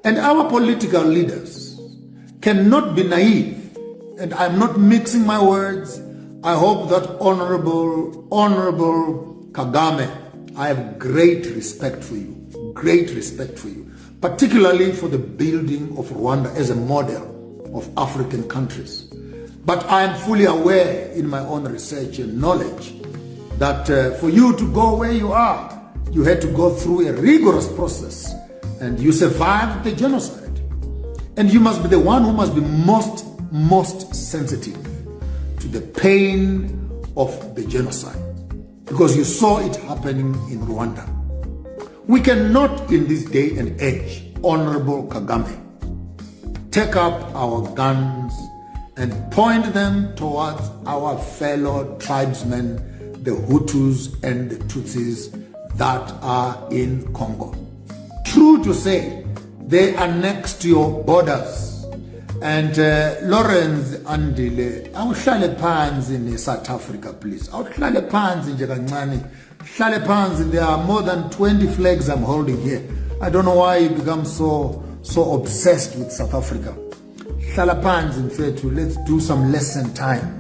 And our political leaders cannot be naive. And I'm not mixing my words. I hope that Honorable Kagame, I have great respect for you, particularly for the building of Rwanda as a model of African countries. But I am fully aware in my own research and knowledge that for you to go where you are, you had to go through a rigorous process and you survived the genocide. And you must be the one who must be most sensitive to the pain of the genocide, because you saw it happening in Rwanda. We cannot in this day and age, Honorable Kagame, take up our guns and point them towards our fellow tribesmen, the Hutus and the Tutsis that are in Congo. True to say, they are next to your borders. And Lawrence Andile, awuhlale phansi in South Africa, please. Awuhlale phansi nje kancane. Hlale phansi, there are more than 20 flags I'm holding here. I don't know why you become so obsessed with South Africa. Hlala phansi mfethu, let's do some lesson time.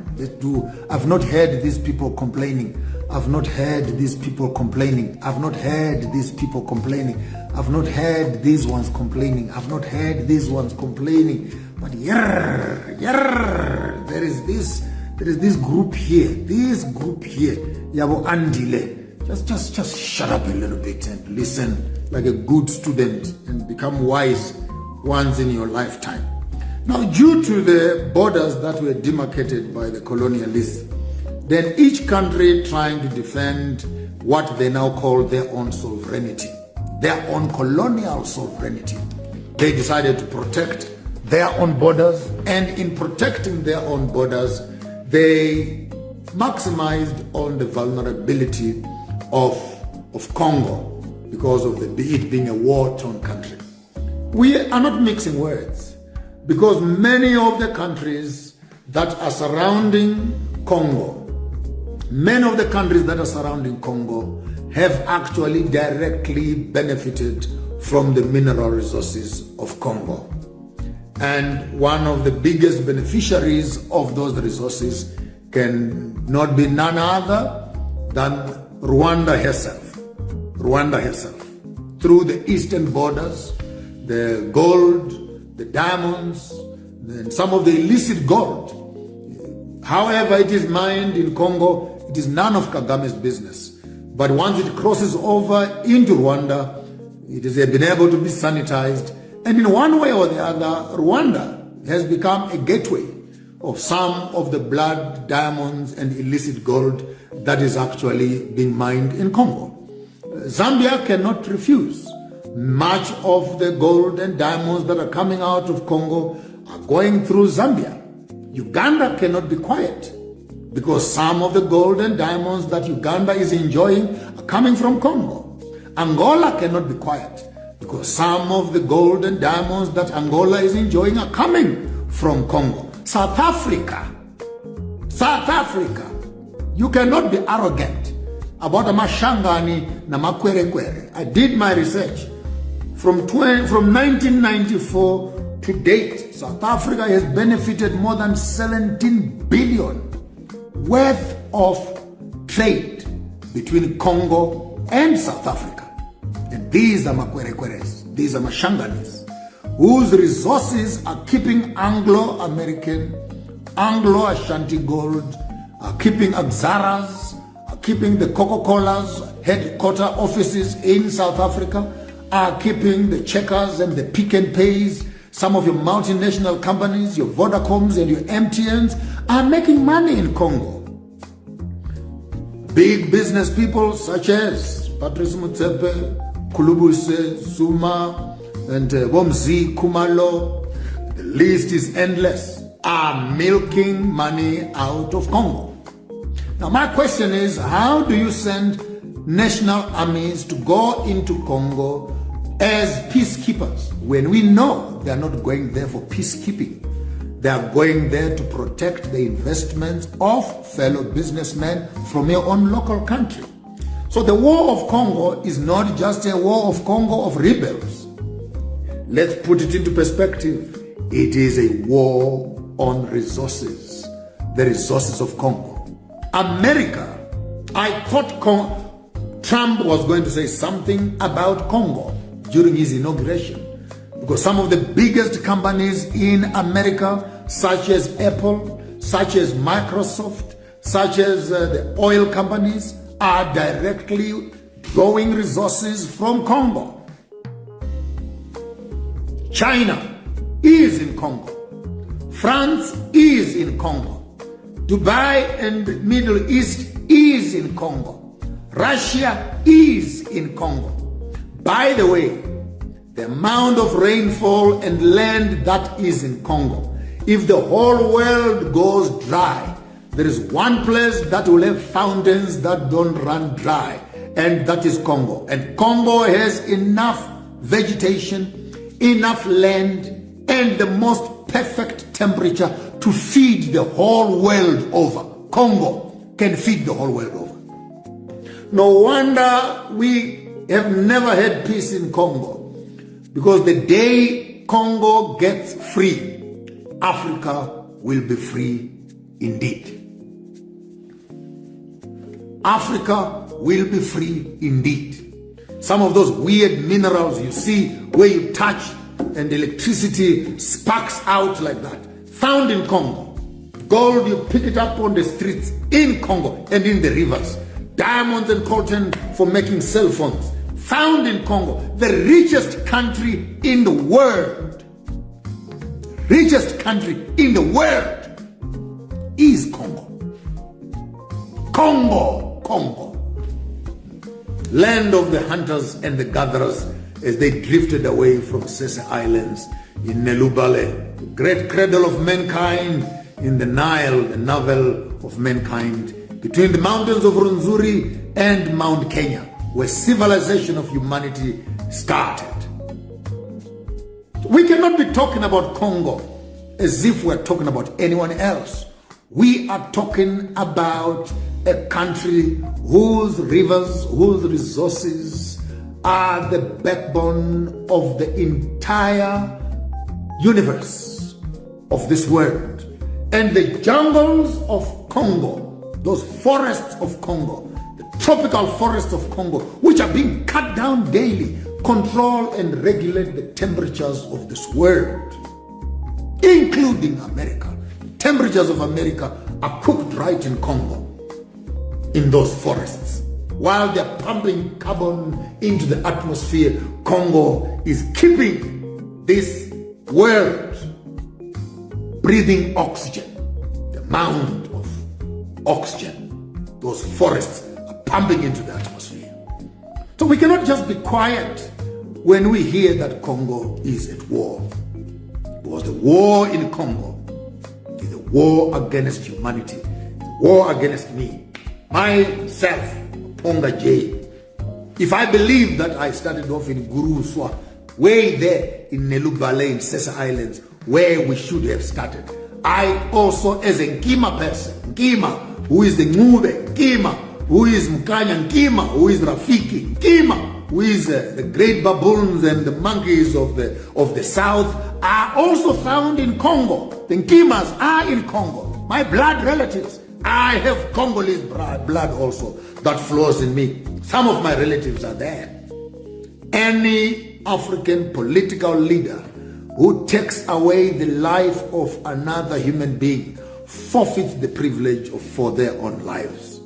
I've not heard these people complaining. I've not heard these people complaining. I've not heard these people complaining. I've not heard these ones complaining. I've not heard these ones complaining. But there is this group here. This group here. Yabo Andile. Just shut up a little bit and listen like a good student and become wise once in your lifetime. Now, due to the borders that were demarcated by the colonialists, then each country trying to defend what they now call their own sovereignty, their own colonial sovereignty, they decided to protect their own borders, and in protecting their own borders, they maximized on the vulnerability of Congo because of it being a war-torn country. We are not mixing words, because many of the countries that are surrounding Congo, have actually directly benefited from the mineral resources of Congo. And one of the biggest beneficiaries of those resources can not be none other than Rwanda herself, through the eastern borders, the gold, the diamonds, and some of the illicit gold. However it is mined in Congo, it is none of Kagame's business. But once it crosses over into Rwanda, it has been able to be sanitized. And in one way or the other, Rwanda has become a gateway of some of the blood, diamonds, and illicit gold that is actually being mined in Congo. Zambia cannot refuse. Much of the gold and diamonds that are coming out of Congo are going through Zambia. Uganda cannot be quiet, because some of the gold and diamonds that Uganda is enjoying are coming from Congo. Angola cannot be quiet, because some of the gold and diamonds that Angola is enjoying are coming from Congo. South Africa, you cannot be arrogant about a mashangani na makwerekwere. I did my research. From 1994 to date, South Africa has benefited more than 17 billion worth of trade between Congo and South Africa. And these are makwerekweres, these are mashanganis, whose resources are keeping Anglo-American, Anglo-Ashanti gold, are keeping Axaras, are keeping the Coca-Cola's headquarter offices in South Africa, are keeping the Checkers and the Pick and Pays. Some of your multinational companies, your Vodacoms and your MTNs, are making money in Congo. Big business people such as Patrice Motsepe, Kulubuse, Zuma, and Bomzi Kumalo, the list is endless, are milking money out of Congo. Now my question is, how do you send national armies to go into Congo as peacekeepers when we know they are not going there for peacekeeping? They are going there to protect the investments of fellow businessmen from your own local country. So the war of Congo is not just a war of Congo of rebels. let's put it into perspective. It is a war on resources, the resources of Congo. America, I thought Trump was going to say something about Congo during his inauguration, because some of the biggest companies in America, such as Apple, such as Microsoft, such as the oil companies, are directly drawing resources from Congo. China is in Congo. France is in Congo. Dubai and the Middle East is in Congo. Russia is in Congo. By the way, the amount of rainfall and land that is in Congo, if the whole world goes dry, there is one place that will have fountains that don't run dry, and that is Congo. And Congo has enough vegetation, enough land, and the most perfect temperature to feed the whole world over. Congo can feed the whole world over. No wonder we have never had peace in Congo, because the day Congo gets free, Africa will be free indeed. Africa will be free indeed. Some of those weird minerals you see where you touch and electricity sparks out like that, found in Congo. Gold, you pick it up on the streets in Congo and in the rivers. Diamonds and coltan for making cell phones, found in Congo. The richest country in the world, richest country in the world is Congo. Congo. Land of the hunters and the gatherers as they drifted away from Sese Islands in Nelubale, great cradle of mankind in the Nile, the navel of mankind, between the mountains of Runzuri and Mount Kenya, where civilization of humanity started. We cannot be talking about Congo as if we're talking about anyone else. We are talking about a country whose rivers, whose resources are the backbone of the entire universe of this world. And the jungles of Congo, those forests of Congo, the tropical forests of Congo, which are being cut down daily, control and regulate the temperatures of this world, including America. Temperatures of America are cooked right in Congo, in those forests. While they're pumping carbon into the atmosphere, Congo is keeping this world breathing oxygen, the amount of oxygen those forests are pumping into the atmosphere. So we cannot just be quiet when we hear that Congo is at war, because the war in Congo is a war against humanity, a war against me, myself, Maponga J. If I believe that I started off in Guruswa, way there in Nelubale, in Sese Islands, where we should have started, I also, as a Nkima person, Nkima, who is the Ngube, Nkima, who is Mkanya, Nkima, who is Rafiki, Nkima, who is the great baboons and the monkeys of the south, are also found in Congo. The Nkimas are in Congo. My blood relatives, I have Congolese blood also that flows in me. Some of my relatives are there. Any African political leader who takes away the life of another human being forfeits the privilege for their own lives.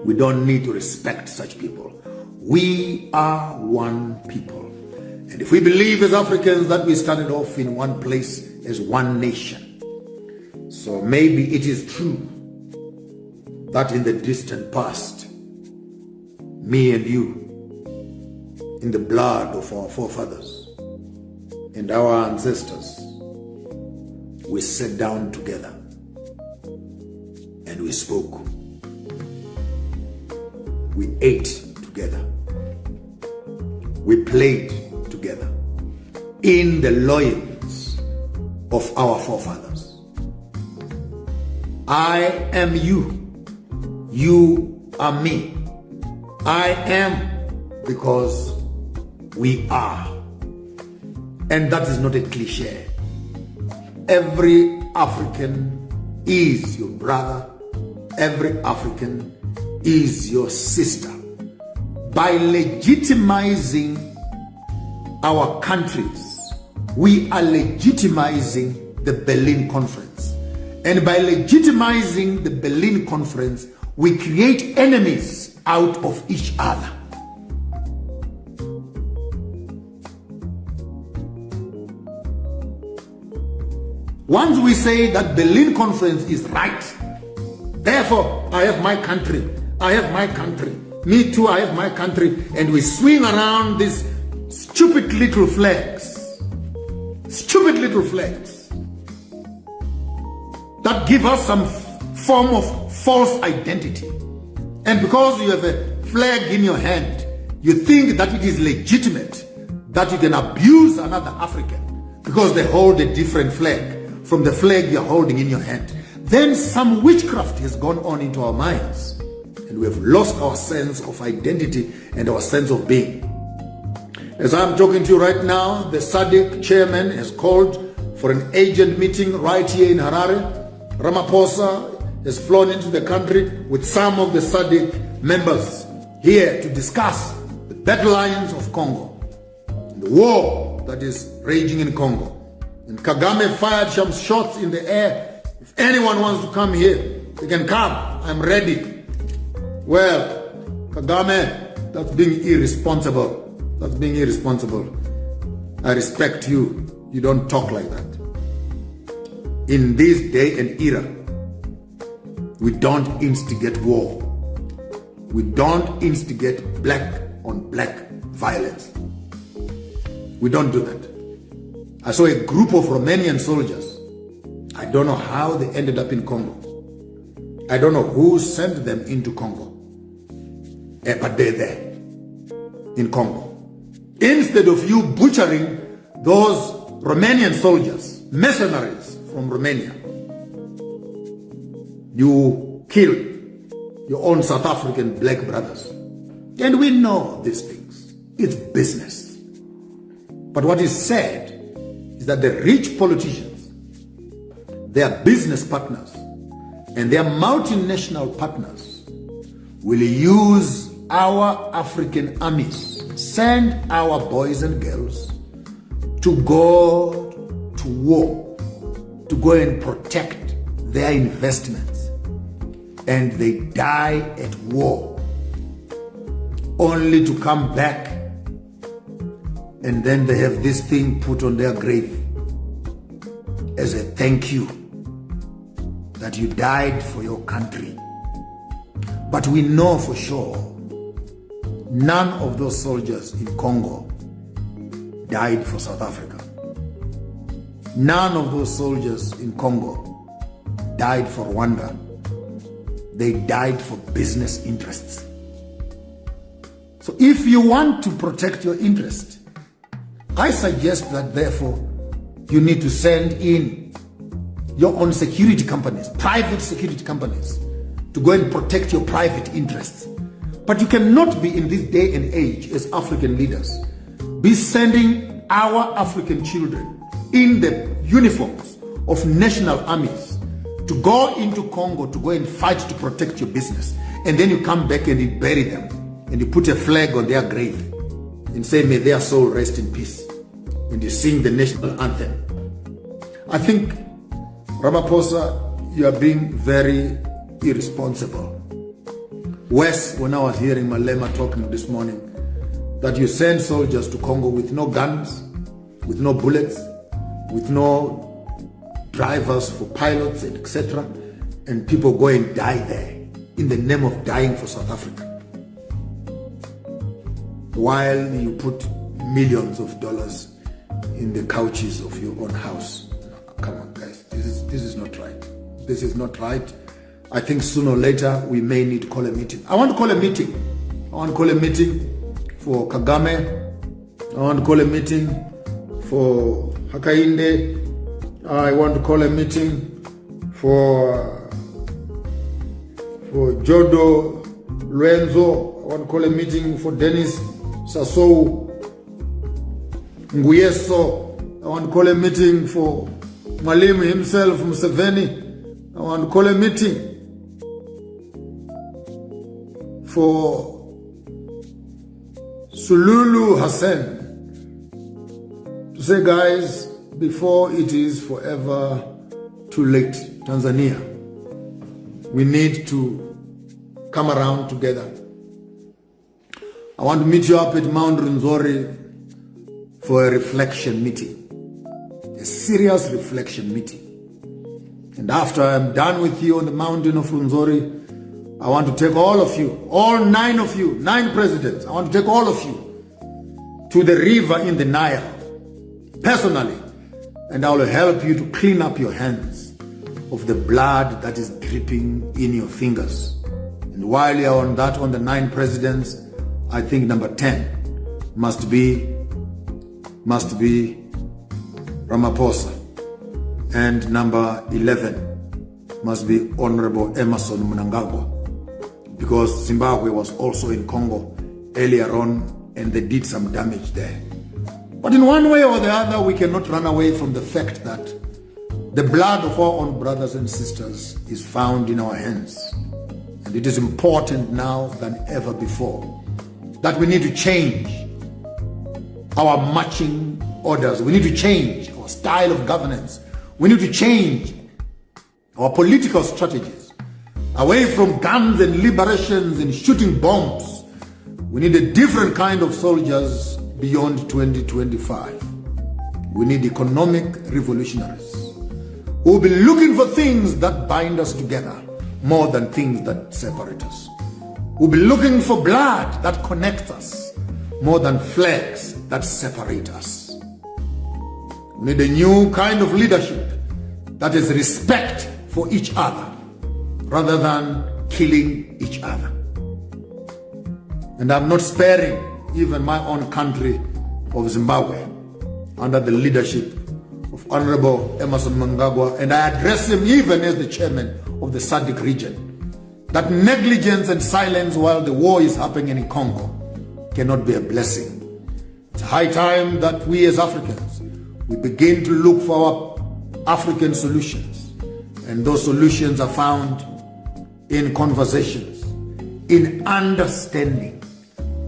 We don't need to respect such people. We are one people. And if we believe as Africans that we started off in one place as one nation, so maybe it is true that in the distant past, me and you, in the blood of our forefathers and our ancestors, we sat down together and we spoke. We ate together. We played together in the loins of our forefathers. I am you. You are me. I am because we are. And that is not a cliche. Every African is your brother. Every African is your sister. By legitimizing our countries, we are legitimizing the Berlin Conference. And by legitimizing the Berlin Conference, we create enemies out of each other. Once we say that Berlin Conference is right, therefore I have my country, I have my country, me too, I have my country, and we swing around these stupid little flags that give us some form of false identity. And because you have a flag in your hand, you think that it is legitimate that you can abuse another African because they hold a different flag from the flag you're holding in your hand. Then some witchcraft has gone on into our minds, and we have lost our sense of identity and our sense of being. As I'm talking to you right now, the SADC chairman has called for an agent meeting right here in Harare. Ramaphosa has flown into the country with some of the SADC members here to discuss the battle lines of Congo, the war that is raging in Congo. And Kagame fired some shots in the air. If anyone wants to come here, they can come. I'm ready. Well, Kagame, that's being irresponsible. That's being irresponsible. I respect you. You don't talk like that. In this day and era, we don't instigate war. We don't instigate black on black violence. We don't do that. I saw a group of Romanian soldiers. I don't know how they ended up in Congo. I don't know who sent them into Congo. But they're there in Congo. Instead of you butchering those Romanian soldiers, mercenaries from Romania, you kill your own South African black brothers. And we know these things. It's business. But what is sad is that the rich politicians, their business partners, and their multinational partners will use our African armies, send our boys and girls to go to war, to go and protect their investments, and they die at war, only to come back and then they have this thing put on their grave as a thank you that you died for your country. But we know for sure none of those soldiers in Congo died for South Africa. None of those soldiers in Congo died for Rwanda. They died for business interests. So if you want to protect your interest, I suggest that therefore you need to send in your own security companies, private security companies, to go and protect your private interests. But you cannot be in this day and age as African leaders, be sending our African children in the uniforms of national armies to go into Congo to go and fight to protect your business. And then you come back and you bury them and you put a flag on their grave and say, may their soul rest in peace. And you sing the national anthem. I think, Ramaphosa, you are being very irresponsible. Wes, when I was hearing Malema talking this morning, that you send soldiers to Congo with no guns, with no bullets, with no drivers for pilots, etc., and people go and die there in the name of dying for South Africa, while you put millions of dollars in the couches of your own house. Come on, guys, this is not right. This is not right. I think sooner or later we may need to call a meeting. I want to call a meeting. I want to call a meeting for Kagame. I want to call a meeting for Hakainde. I want to call a meeting for Jodo Lorenzo. I want to call a meeting for Dennis Sassou Nguyeso. I want to call a meeting for Mwalimu himself, Museveni. I want to call a meeting for Sululu Hassan to say, guys, before it is forever too late, Tanzania, we need to come around together. I want to meet you up at Mount Rwenzori for a reflection meeting, a serious reflection meeting. And after I'm done with you on the mountain of Rwenzori, I want to take all of you, all 9 of you, 9 presidents, I want to take all of you to the river in the Nile, personally, and I will help you to clean up your hands of the blood that is dripping in your fingers. And while you are on that, on the 9 presidents, I think number 10 must be Ramaphosa, and number 11 must be Honorable Emmerson Mnangagwa, because Zimbabwe was also in Congo earlier on and they did some damage there. But in one way or the other, we cannot run away from the fact that the blood of our own brothers and sisters is found in our hands. And it is important now than ever before that we need to change our marching orders. We need to change our style of governance. We need to change our political strategies away from guns and liberations and shooting bombs. We need a different kind of soldiers beyond 2025. We need economic revolutionaries who will be looking for things that bind us together more than things that separate us. We'll be looking for blood that connects us more than flags that separate us. We need a new kind of leadership that is respect for each other rather than killing each other. And I'm not sparing even my own country of Zimbabwe under the leadership of Honorable Emmerson Mnangagwa, and I address him even as the chairman of the SADC region. That negligence and silence while the war is happening in Congo cannot be a blessing. It's high time that we as Africans, we begin to look for our African solutions. And those solutions are found in conversations, in understanding.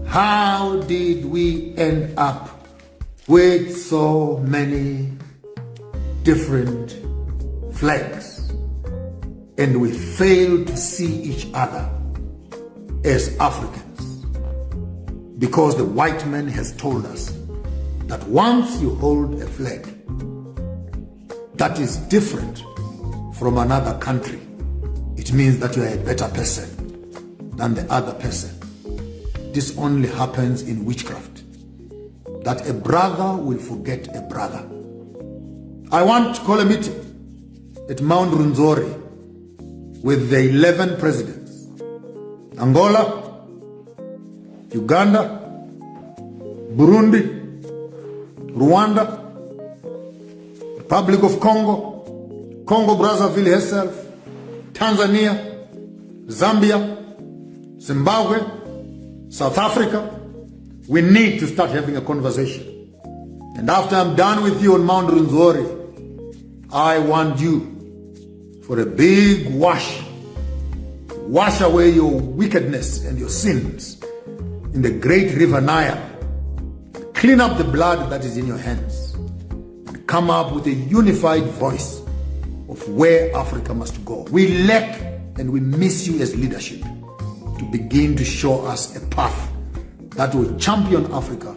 How did we end up with so many different flags? And we fail to see each other as Africans, because the white man has told us that once you hold a flag that is different from another country, it means that you are a better person than the other person. This only happens in witchcraft, that a brother will forget a brother. I want to call a meeting at Mount Rwenzori with the 11 presidents: Angola, Uganda, Burundi, Rwanda, Republic of Congo, Congo Brazzaville herself, Tanzania, Zambia, Zimbabwe, South Africa. We need to start having a conversation. And after I'm done with you on Mount Rwenzori, I want you for a big wash away your wickedness and your sins in the great river Nile. Clean up the blood that is in your hands and come up with a unified voice of where Africa must go. We lack and we miss you as leadership to begin to show us a path that will champion Africa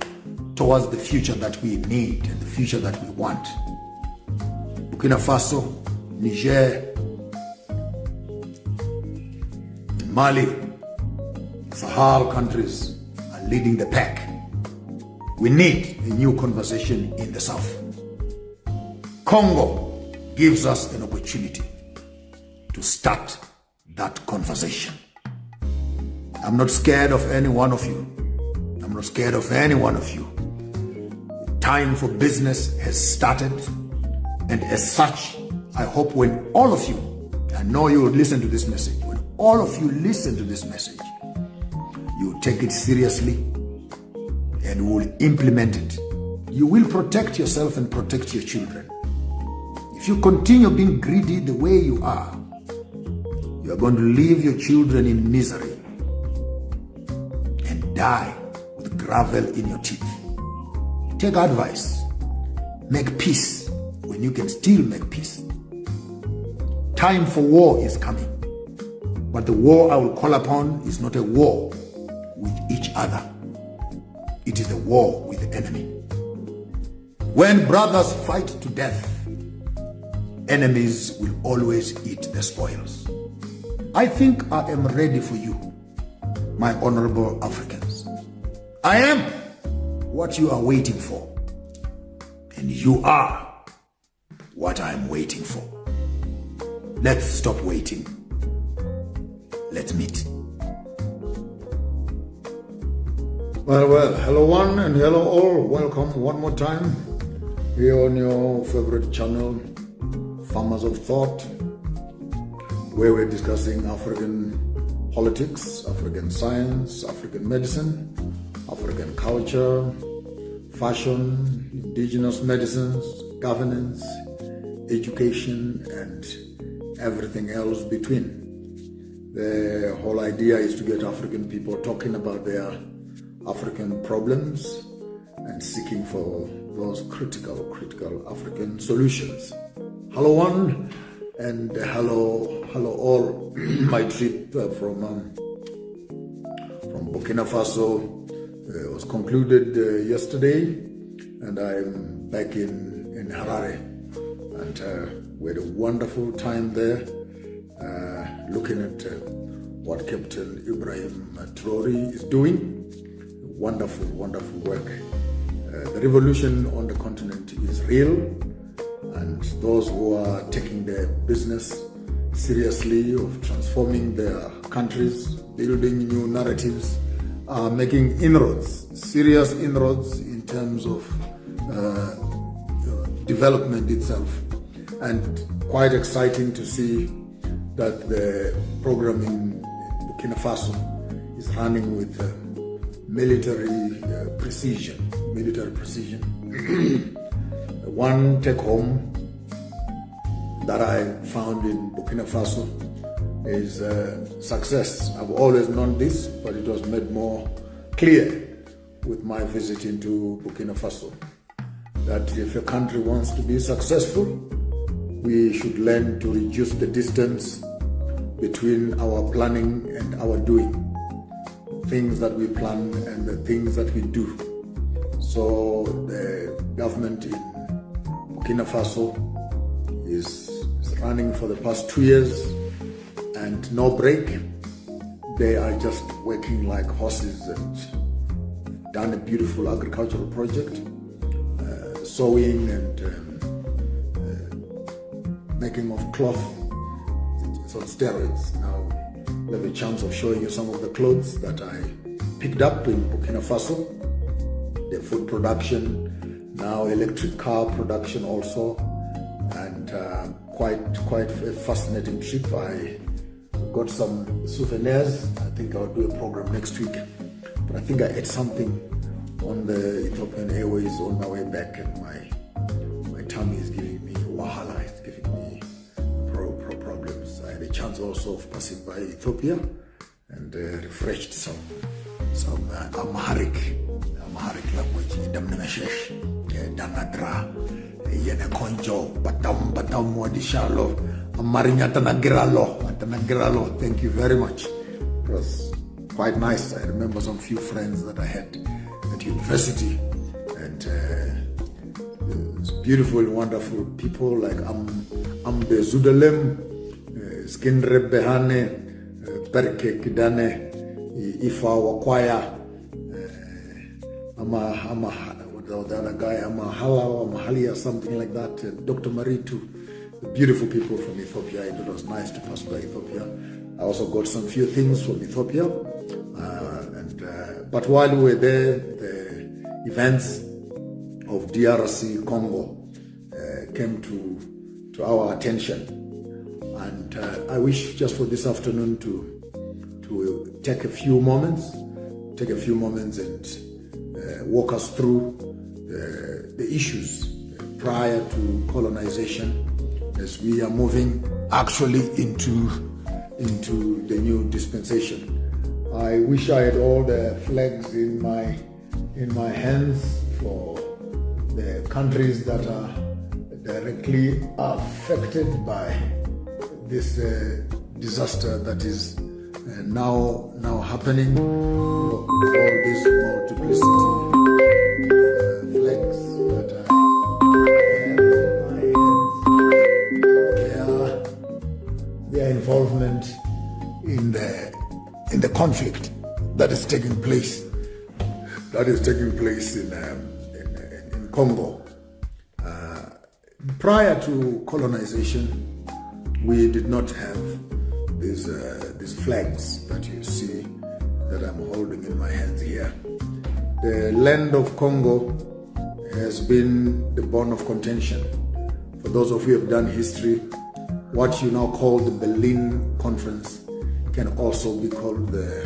towards the future that we need and the future that we want. Burkina Faso, Niger, Mali, Sahel countries are leading the pack. We need a new conversation in the south. Congo gives us an opportunity to start that conversation. I'm not scared of any one of you. I'm not scared of any one of you. The time for business has started, and as such, I hope when all of you, I know you will listen to this message, when all of you listen to this message, you take it seriously and we will implement it you will protect yourself and protect your children. If you continue being greedy the way you are going to leave your children in misery and die with gravel in your teeth. Take advice. Make peace when you can still make peace. Time for war is coming. But the war I will call upon is not a war with each other. It is a war with the enemy. When brothers fight to death, enemies will always eat the spoils. I think I am ready for you, my honorable Africans. I am what you are waiting for, and you are what I am waiting for. Let's stop waiting. Let's meet. Well, hello one and hello all. Welcome one more time here on your favorite channel, Farmers of Thought, where we're discussing African politics, African science, African medicine, African culture, fashion, indigenous medicines, governance, education, and everything else between. The whole idea is to get African people talking about their African problems and seeking for those critical African solutions. Hello one and hello all. My trip from Burkina Faso was concluded yesterday, and I'm back in Harare, and we had a wonderful time there, looking at what Captain Ibrahim Traore is doing. Wonderful work. The revolution on the continent is real, and those who are taking their business seriously of transforming their countries, building new narratives, are making inroads, serious inroads in terms of development itself. And quite exciting to see that the program in Burkina Faso is running with military precision. One take home that I found in Burkina Faso is success. I've always known this, but it was made more clear with my visit into Burkina Faso, that if a country wants to be successful, we should learn to reduce the distance between our planning and our doing. Things that we plan and the things that we do. So the government in Burkina Faso is running for the past 2 years and no break. They are just working like horses and done a beautiful agricultural project, sewing and making of cloth. It's on steroids. Now I have a chance of showing you some of the clothes that I picked up in Burkina Faso. The food production, now electric car production also, and quite a fascinating trip. I got some souvenirs. I think I'll do a program next week. But I think I ate something on the Ethiopian Airways on my way back, and my tummy is giving me wahala. It's giving me problems. I had a chance also of passing by Ethiopia and refreshed some Amharic language. Damnashesh, Danadra, Yenekonjo, Batam Wadishalo, Amarinya Tanagiralo. Thank you very much. It was quite nice. I remember some few friends that I had at university, and it's beautiful, wonderful people like Ambe Zudalem, Skindre Behane, Perke Kidane, Ifa Wakwaya, the other guy, Mahalia, something like that, Dr. Maritu, beautiful people from Ethiopia. It was nice to pass by Ethiopia. I also got some few things from Ethiopia, but while we were there, the events of DRC Congo came to our attention, and I wish just for this afternoon to take a few moments and walk us through the issues prior to colonization as we are moving actually into the new dispensation. I wish I had all the flags in my hands for the countries that are directly affected by this disaster that is now happening. All this multiplicity of flags that I have in my hands, their involvement in the conflict that is taking place in Congo. Prior to colonization, we did not have these flags that you see that I'm holding in my hands here. The land of Congo has been the bone of contention. For those of you who have done history, what you now call the Berlin Conference can also be called the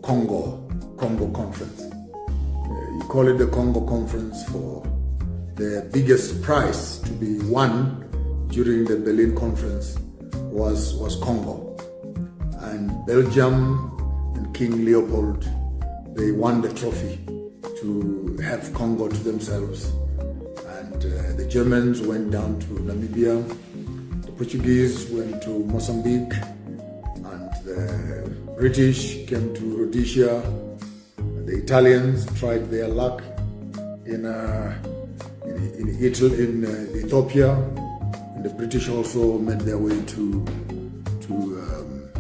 Congo Conference. You call it the Congo Conference for the biggest prize to be won during the Berlin Conference was Congo. And Belgium and King Leopold, they won the trophy to have Congo to themselves. And the Germans went down to Namibia, the Portuguese went to Mozambique, and the British came to Rhodesia. The Italians tried their luck in Ethiopia, and the British also made their way to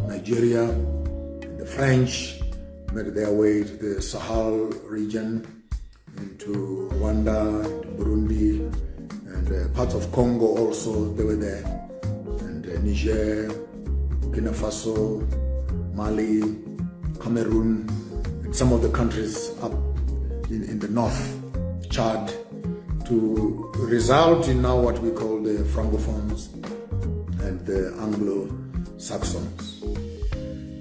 Nigeria. And the French made their way to the Sahel region, into Rwanda, into Burundi, and parts of Congo also, they were there, and Niger, Burkina Faso, Mali, Cameroon, and some of the countries up in the north, Chad, to result in now what we call the Francophones and the Anglo-Saxons.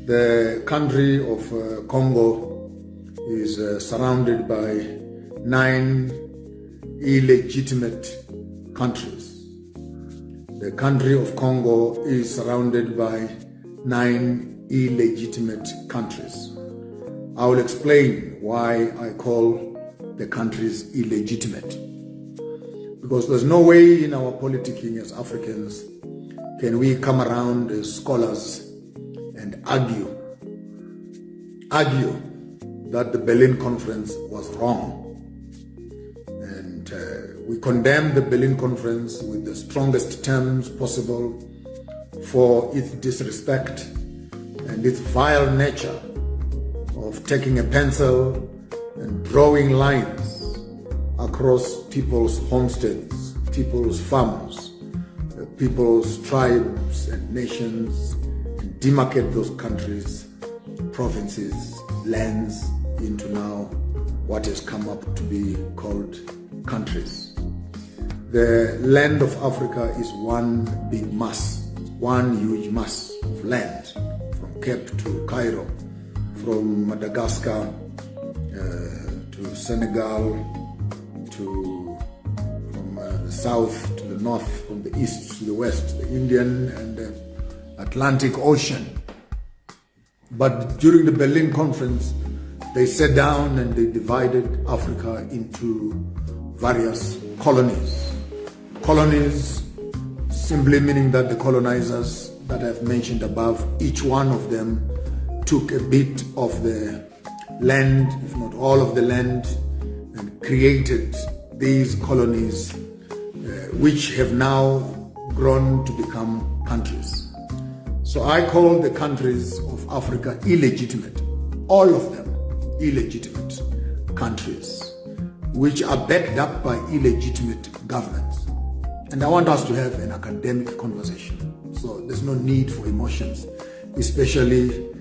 The country of Congo is surrounded by 9 illegitimate countries. The country of Congo is surrounded by 9 illegitimate countries. I will explain why I call the countries illegitimate. Because there's no way in our politicking as Africans can we come around as scholars and argue that the Berlin Conference was wrong. And we condemn the Berlin Conference with the strongest terms possible for its disrespect and its vile nature of taking a pencil and drawing lines across people's homesteads, people's farms, people's tribes and nations, and demarcate those countries, provinces, lands into now what has come up to be called countries. The land of Africa is one big mass, one huge mass of land, from Cape to Cairo, from Madagascar to Senegal, from the south to the north, from the east to the west, the Indian and the Atlantic Ocean. But during the Berlin Conference, they sat down and they divided Africa into various colonies. Colonies simply meaning that the colonizers that I've mentioned above, each one of them took a bit of the land, if not all of the land, and created these colonies, which have now grown to become countries. So I call the countries of Africa illegitimate, all of them illegitimate countries, which are backed up by illegitimate governments. And I want us to have an academic conversation. So there's no need for emotions, especially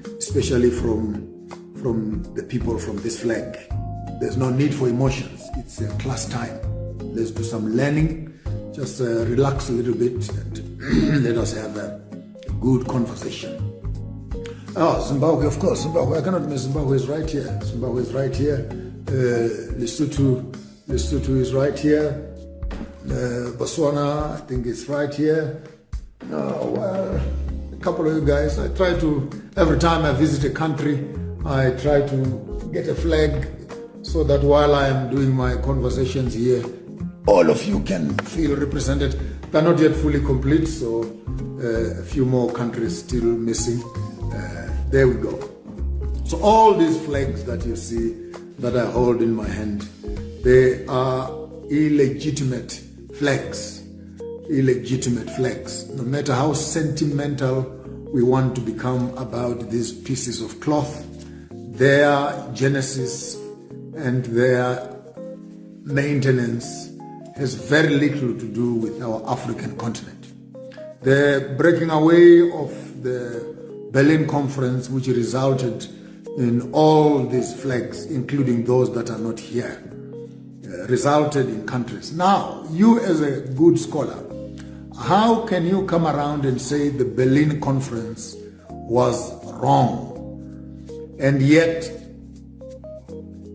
from the people from this flag. There's no need for emotions. It's a class time. Let's do some learning. Just relax a little bit and let us have a good conversation. Oh, Zimbabwe, of course. Zimbabwe. I cannot miss Zimbabwe. Is right here. Zimbabwe is right here. Lesotho Lesotho is right here. Botswana, I think it's right here. Oh, well, a couple of you guys, I try to, every time I visit a country, I try to get a flag so that while I am doing my conversations here, all of you can feel represented. They're not yet fully complete, so a few more countries still missing. There we go. So all these flags that you see that I hold in my hand, they are illegitimate flags. Illegitimate flags. No matter how sentimental we want to become about these pieces of cloth, their genesis and their maintenance has very little to do with our African continent. The breaking away of the Berlin Conference, which resulted in all these flags, including those that are not here, resulted in countries. Now, you as a good scholar, how can you come around and say the Berlin Conference was wrong, and yet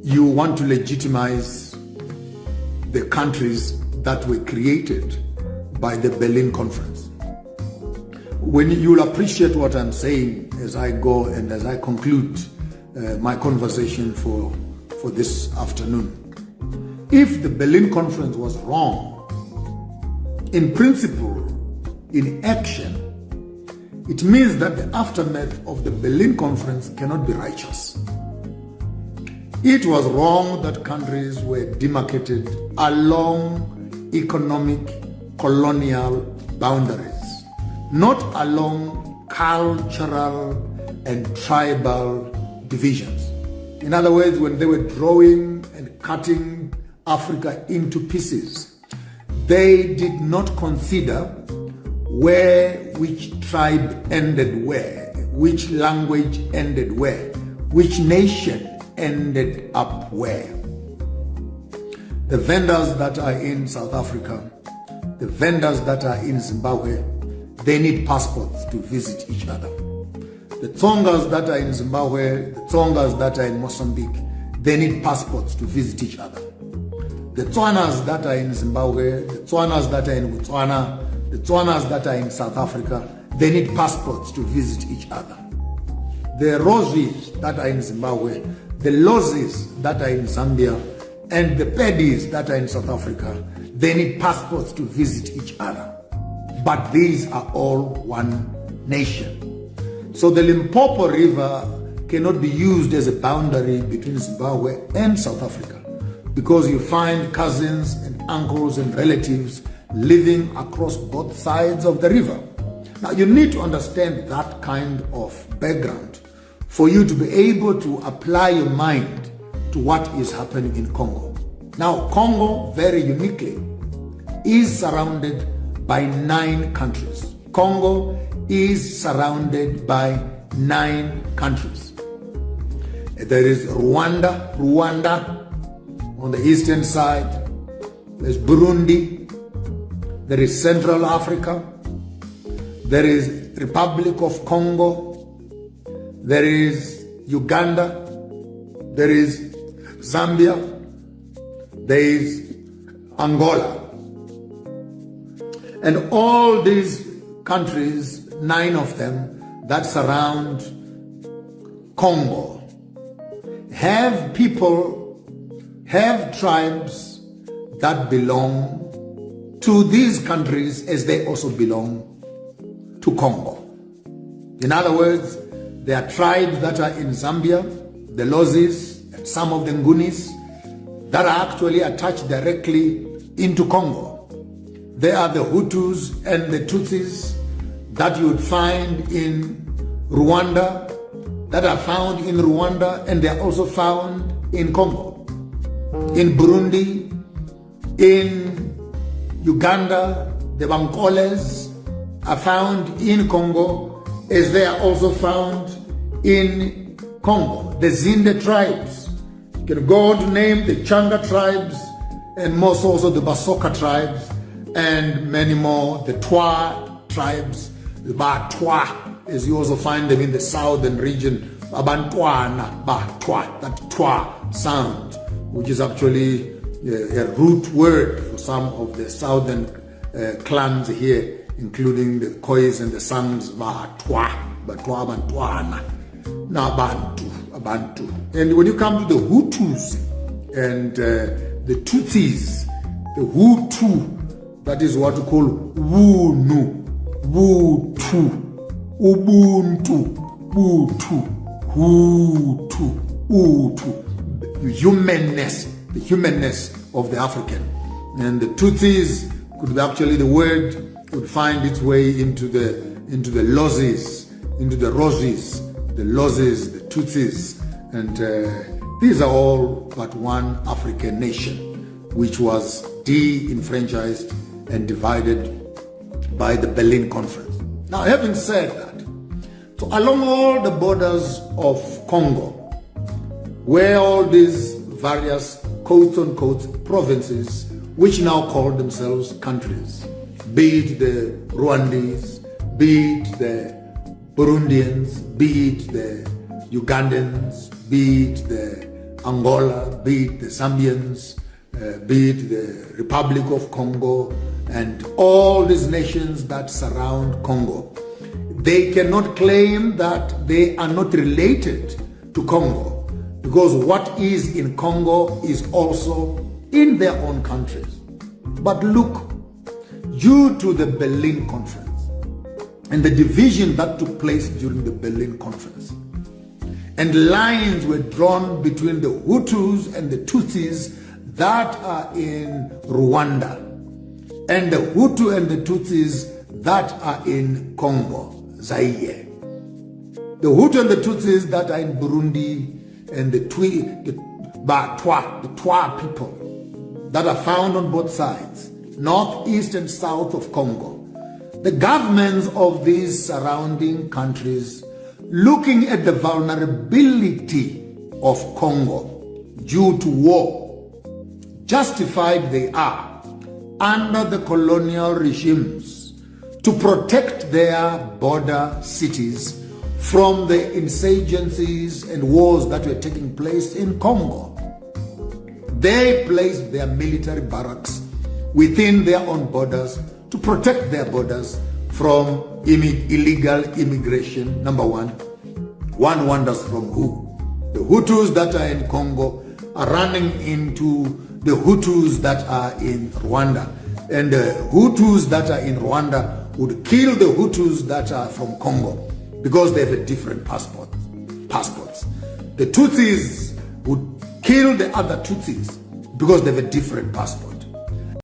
you want to legitimize the countries that were created by the Berlin Conference? When you'll appreciate what I'm saying as I go and as I conclude my conversation for this afternoon. If the Berlin Conference was wrong, in principle, in action, it means that the aftermath of the Berlin Conference cannot be righteous. It was wrong that countries were demarcated along economic colonial boundaries, not along cultural and tribal divisions. In other words, when they were drawing and cutting Africa into pieces, they did not consider where which tribe ended where, which language ended where, which nation ended up where. The vendors that are in South Africa, the vendors that are in Zimbabwe, they need passports to visit each other. The Tsongas that are in Zimbabwe, the Tsongas that are in Mozambique, they need passports to visit each other. The Tswanas that are in Zimbabwe, the Tswanas that are in Botswana, the Tswanas that are in South Africa, they need passports to visit each other. The Roses that are in Zimbabwe, the Lozis that are in Zambia, and the Pedis that are in South Africa, they need passports to visit each other. But these are all one nation. So the Limpopo River cannot be used as a boundary between Zimbabwe and South Africa, because you find cousins and uncles and relatives living across both sides of the river. Now, you need to understand that kind of background for you to be able to apply your mind to what is happening in Congo. Now, Congo, very uniquely, is surrounded by 9 countries. Congo is surrounded by 9 countries. There is Rwanda on the eastern side. There's Burundi. There is Central Africa. There is Republic of Congo. There is Uganda. There is Zambia. There is Angola. And all these countries, 9 of them that surround Congo, have people, have tribes that belong to these countries as they also belong to Congo. In other words, there are tribes that are in Zambia, the Lozis, and some of the Ngunis, that are actually attached directly into Congo. There are the Hutus and the Tutsis that you would find in Rwanda, that are found in Rwanda, and they are also found in Congo. In Burundi, in Uganda, the Bankoles are found in Congo, as they are also found in Congo. The Zinde tribes, you can go on to name the Changa tribes, and most also the Basoka tribes, and many more, the Twa tribes, the Batwa, as you also find them in the southern region, Abantwana, Batwa, that Twa sound, which is actually, a root word for some of the southern clans here, including the Khois and the Sangs, Batwa, Bantwana, Abantu. And when you come to the Hutus and the Tutsis, the Hutu, that is what we call Wunu, Wutu, Ubuntu, Butu, Hutu, Utu, the humanness of the African. And the Tutsis could be actually, the word would find its way into the Lozis, into the Roses, the Lozis, the Tutsis, and these are all but one African nation, which was de-enfranchised and divided by the Berlin Conference. Now, having said that, so along all the borders of Congo, where all these various quote-unquote provinces, which now call themselves countries, be it the Rwandese, be it the Burundians, be it the Ugandans, be it the Angola, be it the Zambians, be it the Republic of Congo, and all these nations that surround Congo, they cannot claim that they are not related to Congo, because what is in Congo is also in their own countries. But look, due to the Berlin Conference and the division that took place during the Berlin Conference, and lines were drawn between the Hutus and the Tutsis that are in Rwanda, and the Hutu and the Tutsis that are in Congo, Zaire. The Hutu and the Tutsis that are in Burundi, and the Twa people that are found on both sides, north, east, and south of Congo. The governments of these surrounding countries, looking at the vulnerability of Congo due to war, justified they are under the colonial regimes to protect their border cities from the insurgencies and wars that were taking place in Congo. They placed their military barracks within their own borders to protect their borders from illegal immigration, number one. One wonders from who? The Hutus that are in Congo are running into the Hutus that are in Rwanda. And the Hutus that are in Rwanda would kill the Hutus that are from Congo because they have a different passports. The Tutsis would kill the other Tutsis because they have a different passport.